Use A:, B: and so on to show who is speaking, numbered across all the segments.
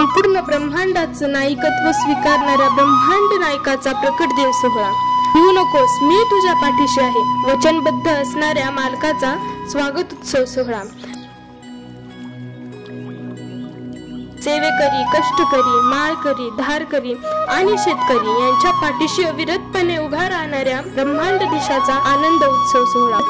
A: संपूर्ण ब्रह्मांडाचं नायकत्व स्वीकारणाऱ्या ब्रह्मांड नायकाचा प्रकट दिन सोहळा। भिवू नकोस, मी तुझ्या पाठीशी आहे, वचनबद्ध असणाऱ्या मालकाचा स्वागत उत्सव सोहळा। सेवेकरी, कष्टकरी, माळकरी, धारकरी आणि शेतकरी यांच्या पाठीशी अविरतपणे उभा राहणाऱ्या ब्रह्मांड देशाचा आनंद उत्सव सोहळा।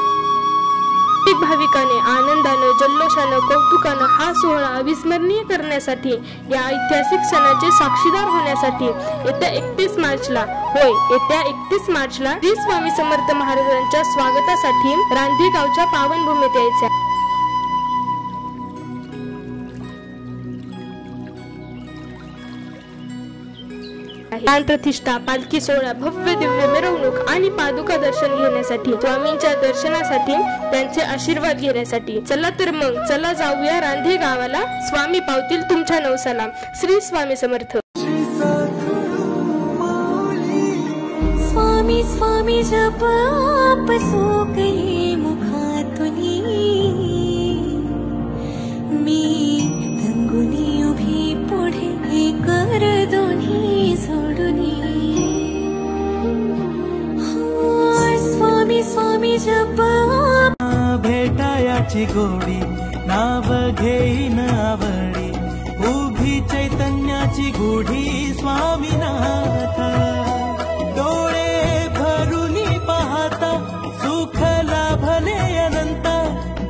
A: प्रत्येक भाविकाने आनंदाने, जल्लोषाने, कौतुकाने हा सोहळा अविस्मरणीय करण्यासाठी, या ऐतिहासिक क्षणाचे साक्षीदार होण्यासाठी येत्या 31 मार्चला येत्या 31 मार्चला श्री स्वामी समर्थ महाराजांच्या स्वागतासाठी रांधी गावच्या पावनभूमीत यायचे। प्राण प्रतिष्ठा, पालखी सोहळा, भव्य दिव्य मिरवणूक आणि पादुका दर्शन घेण्यासाठी, स्वामींच्या दर्शनासाठी, त्यांचे आशीर्वाद घेण्यासाठी चला तर मग चला जाऊया रांधी गावाला। स्वामी पावतील तुमच्या नवसाला। श्री स्वामी समर्थ।
B: स्वामी स्वामी जप आपसो कहे मुखातुनी, मी तंगुनी उभी पुढे कर दोन्ही सोडुनी। स्वामी स्वामी जप
C: भेटायाची गोडी, नाव घेईन आवडी, उभी चैतन्याची गुढी स्वामीनाथ। डोळे भरुनी पाहता सुख लाभले अनंत,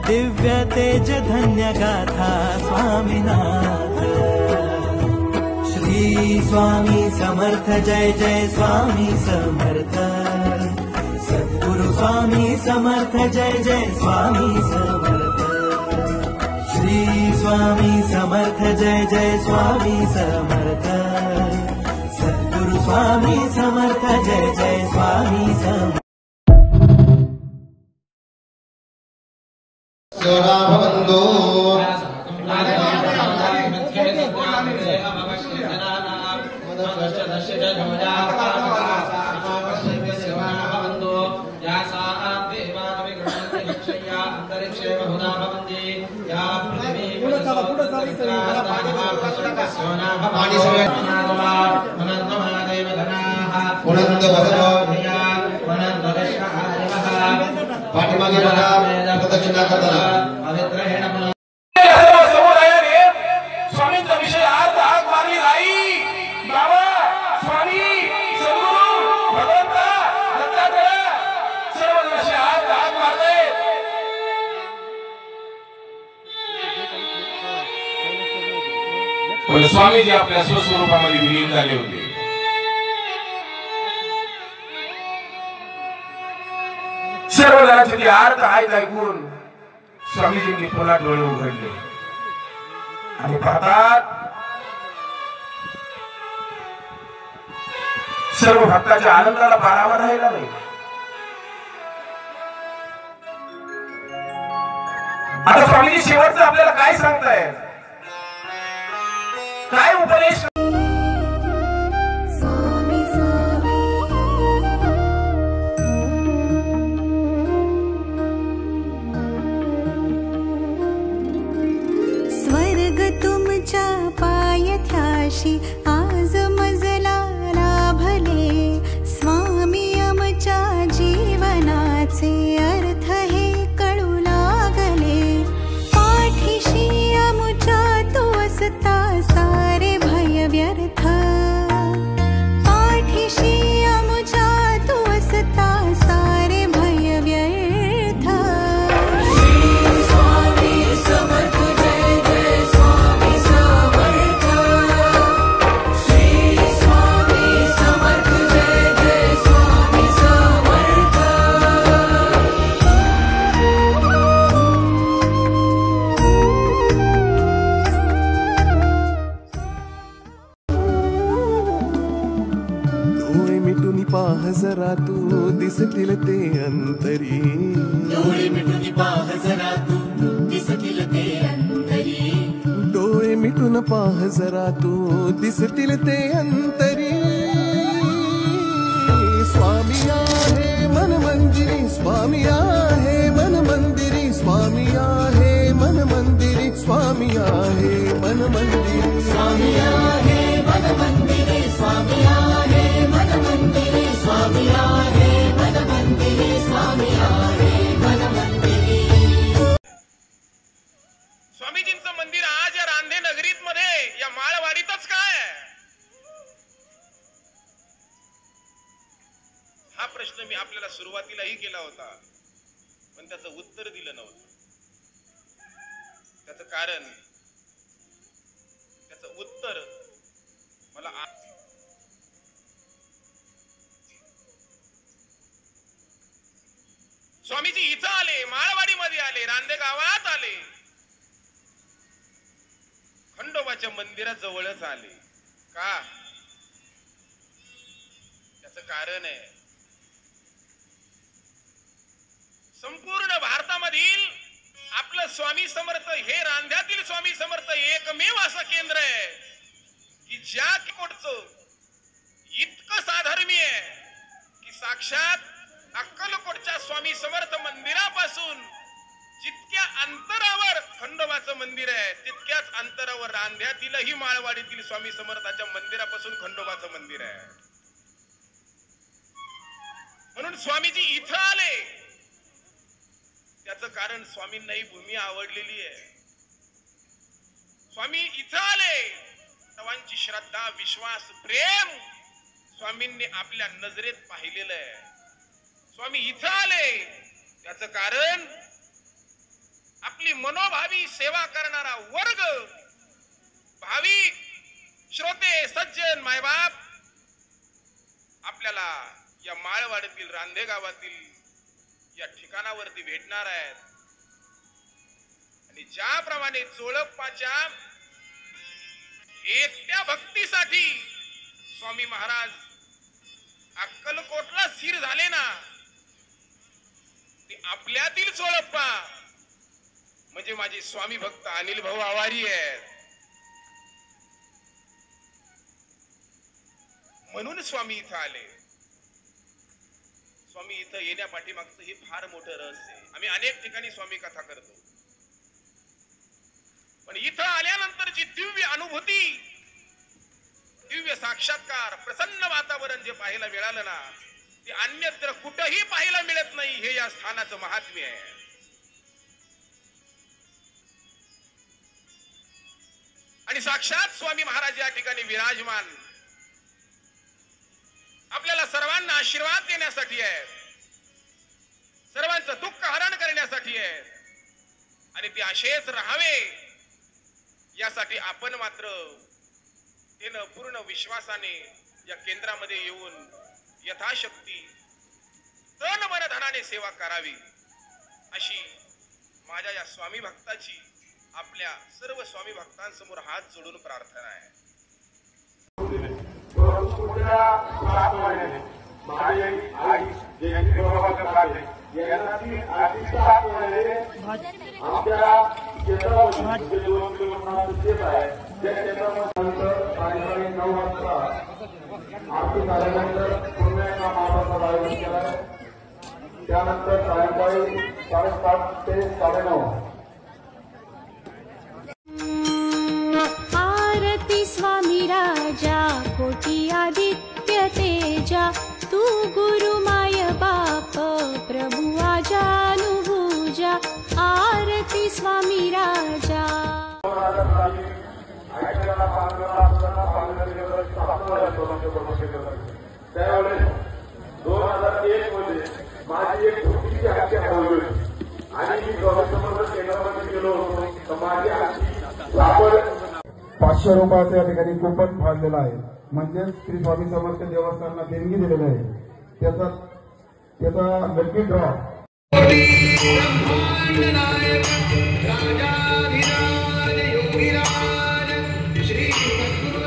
C: दिव्य तेज धन्य गाथा स्वामीनाथ। श्री स्वामी समर्थ, जय जय स्वामी समर्थ। सद्गुरु स्वामी समर्थ, जय जय स्वामी समर्थ। श्री स्वामी समर्थ, जय जय स्वामी समर्थ। सद्गुरु स्वामी समर्थ, जय जय स्वामी समर्थ।
D: भवन्तु पाठीमागे बघा, प्रदक्षिणा करताना
E: समुदायाने स्वामींचा विषय आज हाक मारली नाही। बाबा, स्वामी, सद्गुरु, भगवंता, दत्तात्रय सर्व विषय आज हाक मारले। पण स्वामीजी आपल्या स्वस्वरूपामध्ये विलीन झाले होते। सर्व जणांचे अर्थ आहेत ऐकून स्वामीजींनी पुन्हा डोळे उघडले आणि पाहतात सर्व भक्ताच्या आनंदाला पारावर राहिला नाही। आता स्वामीजी शेवटचं आपल्याला काय सांगतायत, काय उपदेश?
B: पायथ्याशी आज मजला लाभले, स्वामी आमच्या जीवनाचे अर्थ हे कळू लागले। पाठीशी आमच्या तू असता सारे भय व्यर्थ, पाठीशी आमच्या तू असता सारे भय व्यर्थ। स्वामी समर्थ, जय जय स्वामी समर्थ। स्वामी समर्थ, जय जय स्वामी समर्थ।
F: डोळे मिटून पाह जरा तू दिसतील ते अंतरी,
G: डोळे मिटून पाह जरा तू दिसतील ते अंतरी,
F: डोळे मिटून पाह जरा तू दिसतील ते अंतरी। स्वामी आहे मन मंदिरी, स्वामी आहे मन मंदिरी, स्वामी आहे मन मंदिरी, स्वामी आहे मन मंदिरी,
G: स्वामी
E: मंदिर आज या रांधे नगरीत मध्ये या माळवाडीतच काय? हा प्रश्न मी आपल्याला सुरुवातीलाही केला होता, पण त्याचं उत्तर दिलं नव्हतं. त्याचं कारण, त्याचं उत्तर मला स्वामीजी इथं आले, माळवाडीमध्ये आले, रांदे गावात आले, खंडोबाच्या मंदिराजवळच आले. का? त्याचं कारण आहे, संपूर्ण भारतामधील आपलं स्वामी समर्थ हे रांध्यातील स्वामी समर्थ एकमेव असं केंद्र आहे की ज्या कोटचं इतकं साधर्मीय आहे की साक्षात अक्कलकोटच्या स्वामी समर्थ मंदिरापासून जितक्या अंतरावर खंडोबाचं मंदिर आहे तितक्याच अंतरावर रांध्यातीलही माळवाडीतील स्वामी समर्थाच्या मंदिरापासून खंडोबाचं मंदिर आहे. म्हणून स्वामीजी इथं आले. त्याचं कारण स्वामींना ही भूमी आवडलेली आहे. स्वामी इथं आले, सर्वांची श्रद्धा, विश्वास, प्रेम स्वामींनी आपल्या नजरेत पाहिलेलं आहे. स्वामी इथं आले, त्याचं कारण आपली मनोभावी सेवा करणारा वर्ग, भाविक, श्रोते, सज्जन, मायबाप आपल्याला या माळवाडीतील रांधे गावातील या ठिकाणावरती भेटणार आहेत. आणि ज्याप्रमाणे चोळप्पाच्या एकट्या भक्तीसाठी स्वामी महाराज अक्कलकोटला स्थिर झाले ना, ते आपल्यातील चोळप्पा म्हणजे माझे स्वामी भक्त अनिल भाऊ आवारी आहेत. म्हणून स्वामी इथं आले. स्वामी इथं येण्या पाठीमागचं हे फार मोठं रहस्य आहे. आम्ही अनेक ठिकाणी स्वामी कथा करतो, पण इथं आल्यानंतरची दिव्य अनुभूती, दिव्य साक्षात्कार, प्रसन्न वातावरण जे पाहायला मिळालं ना, ते अन्यत्र कुठंही पाहायला मिळत नाही. हे या स्थानाचं महात्म्य आहे. आणि साक्षात स्वामी महाराज या ठिकाणी विराजमान आपल्याला सर्वांना आशीर्वाद देण्यासाठी आहे, सर्वांचं दुःख हरण करण्यासाठी आहे. आणि ते असेच राहावे यासाठी आपण मात्र पूर्ण विश्वासाने या केंद्रामध्ये येऊन यथाशक्ती तन मन धनाने सेवा करावी अशी माझ्या या स्वामी भक्ताची आपल्या सर्व स्वामी भक्तांसमोर हात जोडून प्रार्थना आहे.
H: त्यानंतर सायंकाळी 7:30 ते 9:30.
I: आरती स्वामी राजा कोटी आदित्य तेजा, तू गुरु माय बाप प्रभु आजानुभुजा. आरती स्वामी राजा.
H: त्यावेळेस 2001 मध्ये माझी एक छोटीशी हत्या होईल आणि मी गौरवसमर्थ केंद्रामध्ये गेलो होतो, तर माझी हत्ती सापड 500 रुपयाचं या ठिकाणी कुपन फाडलेलं आहे. म्हणजेच श्री स्वामी समर्थ देवस्थानला देणगी दिलेलं आहे. त्याचा लकी ड्रॉ
B: राजाधिराज योगीराज श्री सद्गुरु